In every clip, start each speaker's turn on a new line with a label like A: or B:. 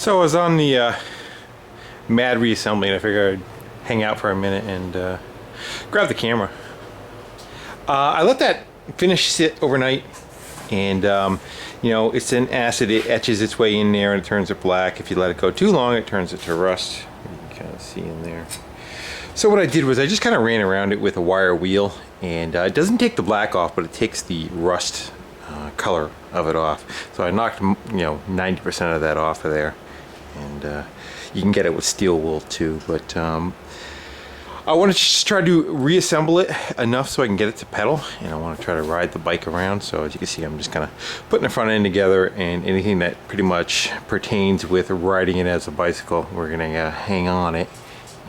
A: So I was on the mad reassembly, and I figured I'd hang out for a minute and grab the camera. I let that finish sit overnight, and you know, it's an acid. It etches its way in there and it turns it black. If you let it go too long, it turns it to rust. You can kind of see in there. So what I did was I just kind of ran around it with a wire wheel, and it doesn't take the black off, but it takes the rust color of it off. So I knocked, you know, 90% of that off of there. And you can get it with steel wool too, but I want to just try to reassemble it enough so I can get it to pedal, and I want to try to ride the bike around. So as you can see, I'm just kind of putting the front end together, and anything that pretty much pertains with riding it as a bicycle, we're gonna hang on it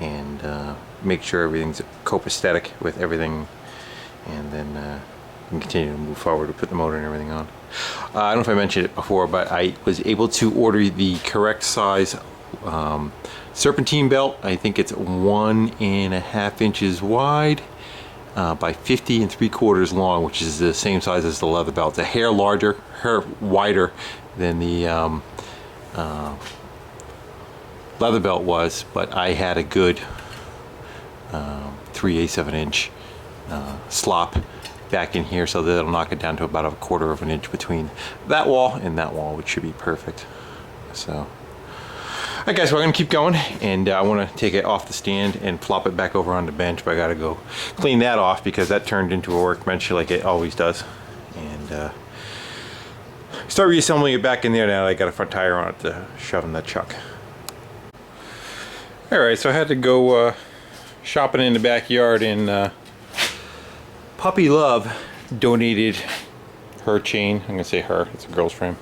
A: and make sure everything's copacetic with everything, and then we can continue to move forward to put the motor and everything on. I don't know if I mentioned it before, but I was able to order the correct size serpentine belt. I think it's 1.5 inches wide by 50 3/4 long, which is the same size as the leather belt. It's a hair wider than the leather belt was, but I had a good 3/8 of an inch slop back in here, so that it'll knock it down to about 1/4 of an inch between that wall and that wall, which should be perfect. So alright guys, we're gonna keep going, and I want to take it off the stand and flop it back over on the bench, but I gotta go clean that off because that turned into a workbench like it always does, and start reassembling it back in there. Now I got a front tire on it to shove in the chuck. Alright, so I had to go shopping in the backyard, and Puppy Love donated her chain. I'm gonna say her, it's a girl's frame,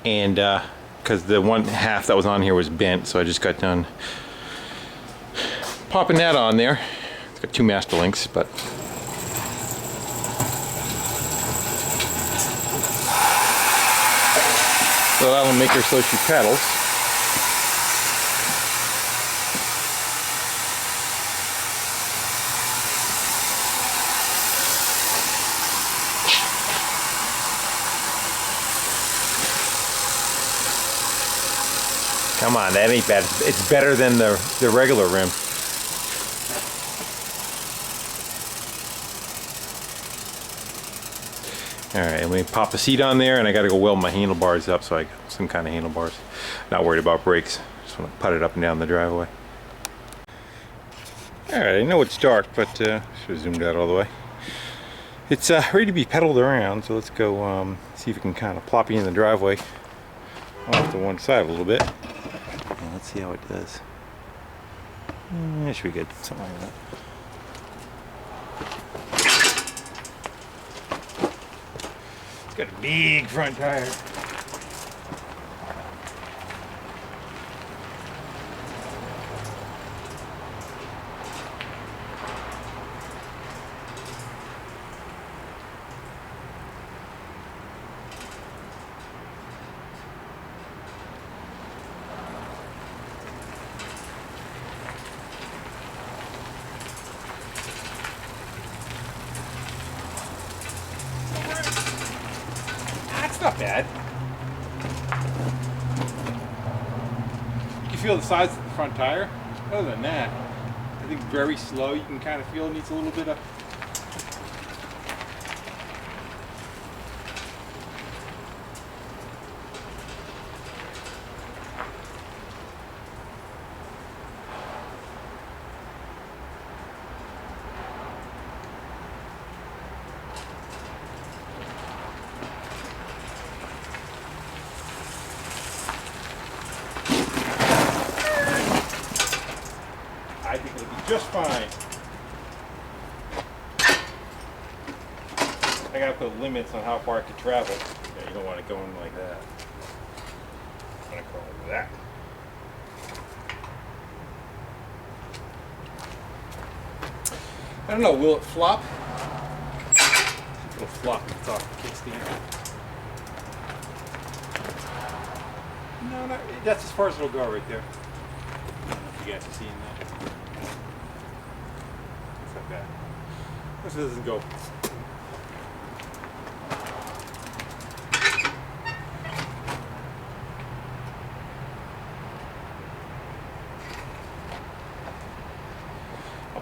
A: and because the one half that was on here was bent, so I just got done popping that on there. It's got 2 master links, but so that'll make her so she pedals. Come on, that ain't bad. It's better than the regular rim. Alright, let me pop a seat on there, and I gotta go weld my handlebars up so I got some kind of handlebars. Not worried about brakes. Just want to put it up and down the driveway. Alright, I know it's dark, but should have zoomed out all the way. It's ready to be pedaled around, so let's go see if we can kind of plop you in the driveway off to one side a little bit. Let's see how it does. It should be good, something like that. It's got a big front tire. Not bad. You can feel the size of the front tire. Other than that, I think very slow. You can kind of feel it needs a little bit of I think it'll be just fine. I gotta put limits on how far it can travel. Yeah, you don't want it going like that. You want to go like that. I don't know, will it flop? It'll flop if it's off the kickstand. No, that's as far as it'll go right there. I don't know if you guys are seeing that. It's like that. This doesn't go.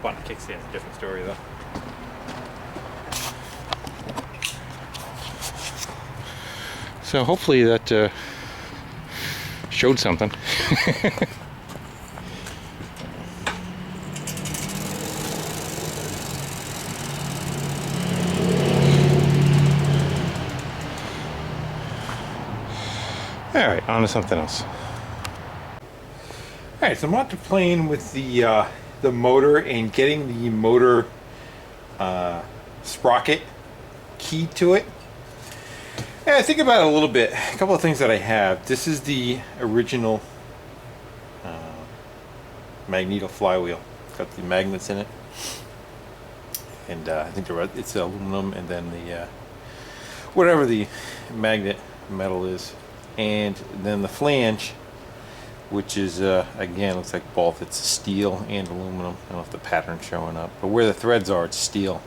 A: Up on a kickstand's a different story though. So hopefully that showed something. Alright, on to something else. Alright, so I'm on to playing with the motor and getting the motor sprocket key to it. And I think about it a little bit. A couple of things that I have. This is the original magneto flywheel. It's got the magnets in it. And I think it's aluminum and then the whatever the magnet metal is. And then the flange, which is again looks like both. It's steel and aluminum. I don't know if the pattern's showing up, but where the threads are, it's steel.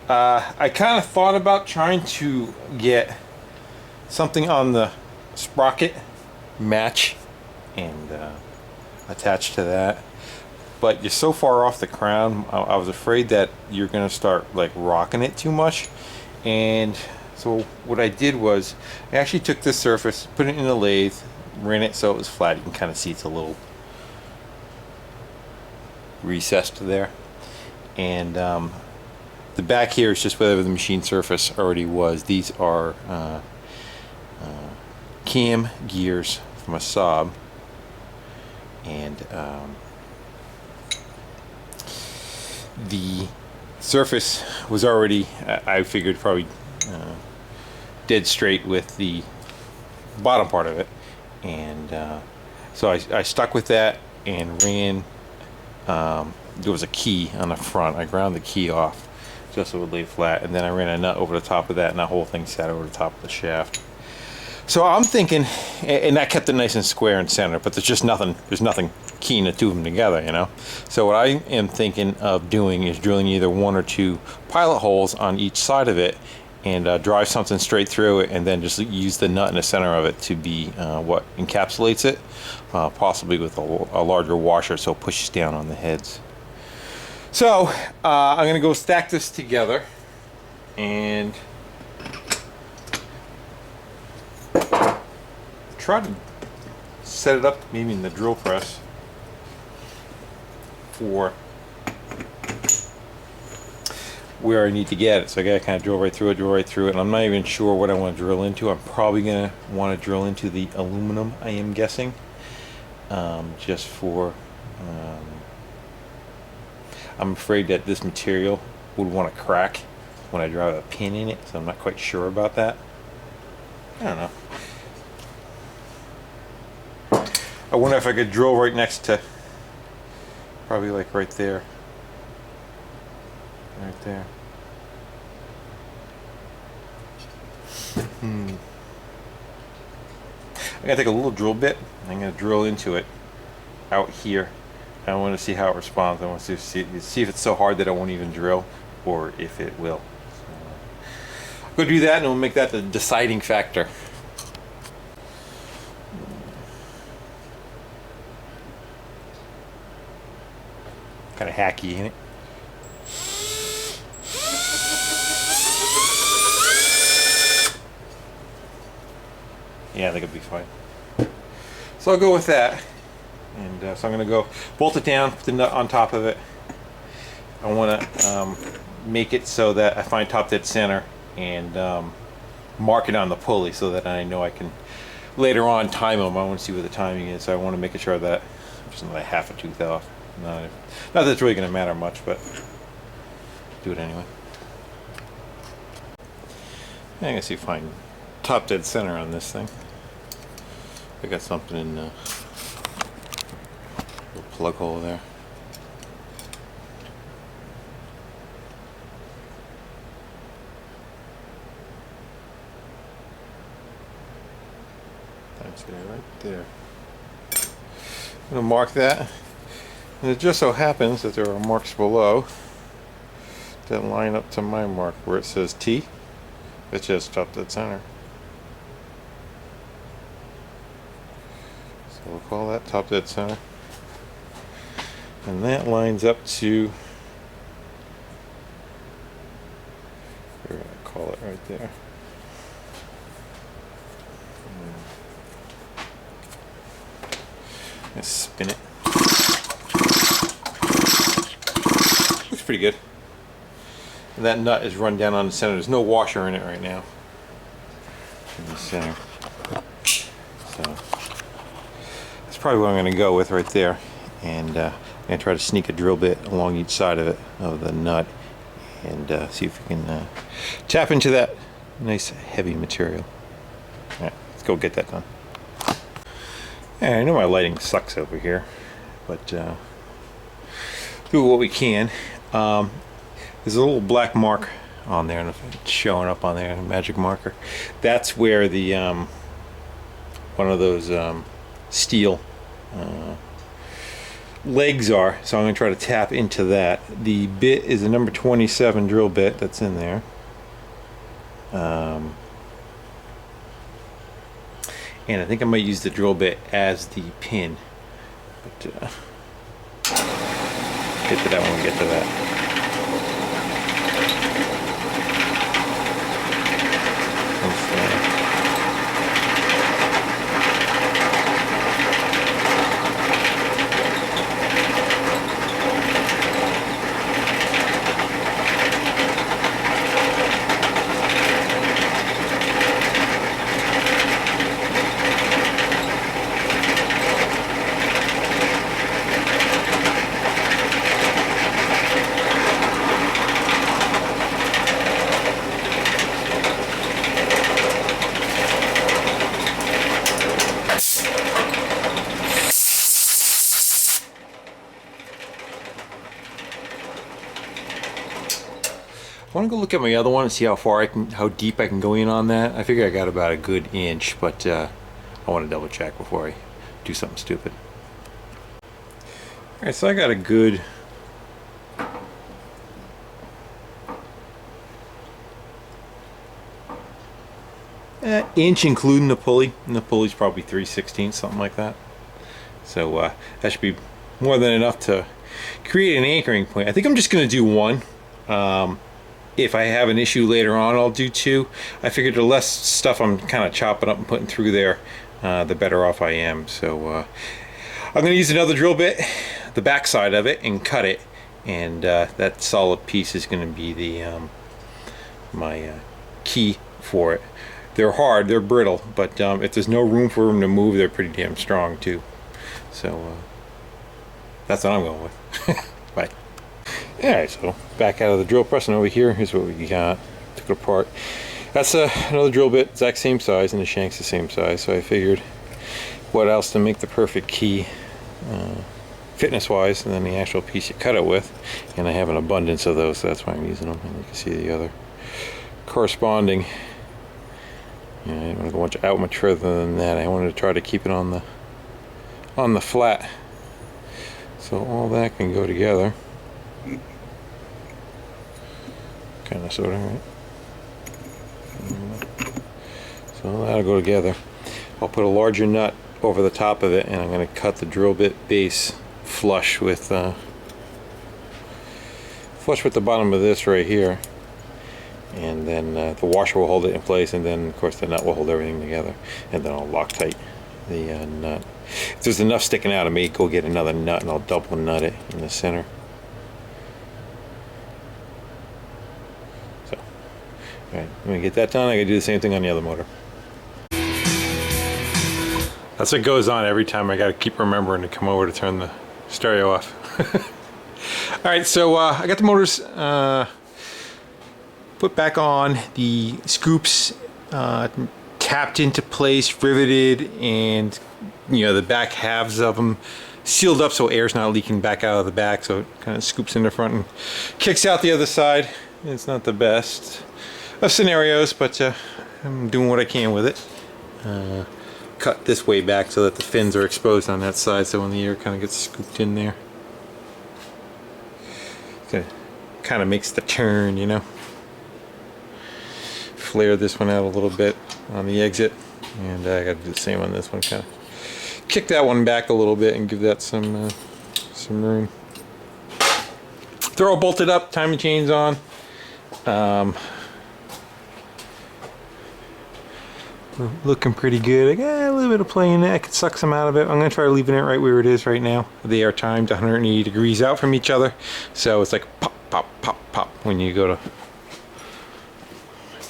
A: I kind of thought about trying to get something on the sprocket match and attach to that, but you're so far off the crown. I was afraid that you're gonna start like rocking it too much, and so what I did was I actually took this surface, put it in the lathe, ran it so it was flat. You can kind of see it's a little recessed there, and the back here is just whatever the machine surface already was. These are cam gears from a Saab, and the surface was already, I figured, probably dead straight with the bottom part of it, and so I stuck with that and ran. There was a key on the front. I ground the key off just so it would lay flat, and then I ran a nut over the top of that, and that whole thing sat over the top of the shaft. So I'm thinking, and that kept it nice and square and center, but there's nothing keying the two of them together, you know. So what I am thinking of doing is drilling either one or two pilot holes on each side of it, and drive something straight through it, and then just use the nut in the center of it to be what encapsulates it, possibly with a larger washer so it pushes down on the heads. So I'm gonna go stack this together and try to set it up maybe in the drill press for where I need to get it. So I gotta kind of drill right through it, and I'm not even sure what I want to drill into. I'm probably gonna want to drill into the aluminum, I am guessing, just for I'm afraid that this material would want to crack when I drive a pin in it, so I'm not quite sure about that. I don't know. I wonder if I could drill right next to, probably like right there. Right there. I'm gonna take a little drill bit. I'm gonna drill into it out here. I want to see how it responds. I want to see if it's so hard that it won't even drill, or if it will. So, I'll go do that, and we'll make that the deciding factor. Kind of hacky, ain't it? Yeah, I think it'll be fine. So I'll go with that. And so I'm going to go bolt it down, put the nut on top of it. I want to make it so that I find top dead center and mark it on the pulley so that I know I can later on time them. I want to see what the timing is. So I want to make sure that I'm just like half a tooth off. Not that it's really going to matter much, but do it anyway. I'm going to see if I find top dead center on this thing. I got something in the little plug hole there. That's it right there. I'm going to mark that. And it just so happens that there are marks below that line up to my mark where it says T. It's just top dead center. So we'll call that top dead center. And that lines up to right there. Let's spin it. Looks pretty good. And that nut is run down on the center. There's no washer in it right now. In the center. So that's probably what I'm going to go with right there. And I'm going to try to sneak a drill bit along each side of it, of the nut, and see if we can tap into that nice heavy material. Alright, let's go get that done. Yeah, I know my lighting sucks over here, but do what we can. There's a little black mark on there, and if it's showing up on there, a magic marker. That's where the one of those steel legs are. So I'm going to try to tap into that. The bit is a number 27 drill bit that's in there. And I think I might use the drill bit as the pin. But get to that when we get to that. I want to go look at my other one and see how far how deep I can go in on that. I figure I got about a good inch, but I want to double check before I do something stupid. Alright, so I got a good inch including the pulley, and the pulley's probably 3/16, something like that. So that should be more than enough to create an anchoring point. I think I'm just going to do one. If I have an issue later on, I'll do two. I figured the less stuff I'm kind of chopping up and putting through there, the better off I am. So I'm going to use another drill bit, the back side of it, and cut it. And that solid piece is going to be the my key for it. They're hard, they're brittle, but if there's no room for them to move, they're pretty damn strong too. So that's what I'm going with. Bye. Alright, so back out of the drill press, and over here, here's what we got. Took it apart. That's another drill bit, exact same size, and the shank's the same size, so I figured what else to make the perfect key fitness wise, and then the actual piece you cut it with. And I have an abundance of those, so that's why I'm using them. And you can see the other corresponding. I didn't want to go much out much further than that. I wanted to try to keep it on the flat, so all that can go together. Kind of, sort of, right? So that'll go together. I'll put a larger nut over the top of it, and I'm going to cut the drill bit base flush with the bottom of this right here, and then the washer will hold it in place, and then of course the nut will hold everything together, and then I'll Loctite the nut. If there's enough sticking out, I may go get another nut and I'll double nut it in the center. Alright, when we get that done, I gotta do the same thing on the other motor. That's what goes on every time. I gotta keep remembering to come over to turn the stereo off. Alright, so I got the motors put back on, the scoops tapped into place, riveted, and the back halves of them sealed up so air's not leaking back out of the back, so it kind of scoops in the front and kicks out the other side. It's not the best of scenarios, but I'm doing what I can with it. Cut this way back so that the fins are exposed on that side, so when the air kind of gets scooped in there, it kind of makes the turn, Flare this one out a little bit on the exit, and I got to do the same on this one. Kind of kick that one back a little bit and give that some room. They're all bolted up, timing chains on. looking pretty good. I got a little bit of play in it. I could suck some out of it. I'm going to try leaving it right where it is right now. They are timed 180 degrees out from each other. So it's like pop, pop, pop, pop when you go to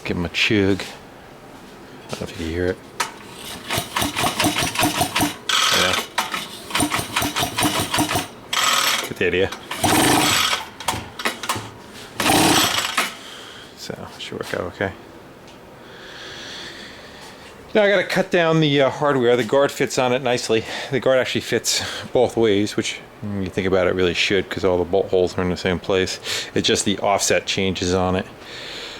A: give them a chug. I don't know if you can hear it. Yeah. Get the idea. So, should work out okay. Now I got to cut down the hardware. The guard fits on it nicely. The guard actually fits both ways, which when you think about it really should, because all the bolt holes are in the same place. It's just the offset changes on it.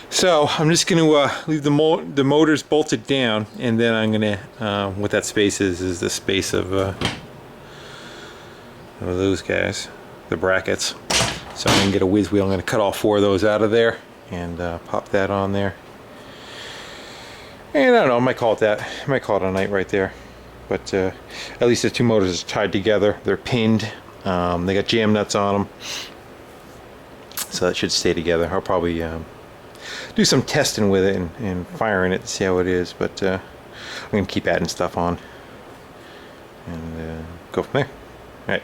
A: So I'm just going to leave the motors bolted down, and then I'm going to, what that space is the space of those guys, the brackets. So I'm going to get a whiz wheel. I'm going to cut all 4 of those out of there and pop that on there. And I don't know, I might call it that. I might call it a night right there. But at least the 2 motors are tied together. They're pinned. They got jam nuts on them. So that should stay together. I'll probably do some testing with it and firing it to see how it is. But I'm going to keep adding stuff on. And go from there. Alright.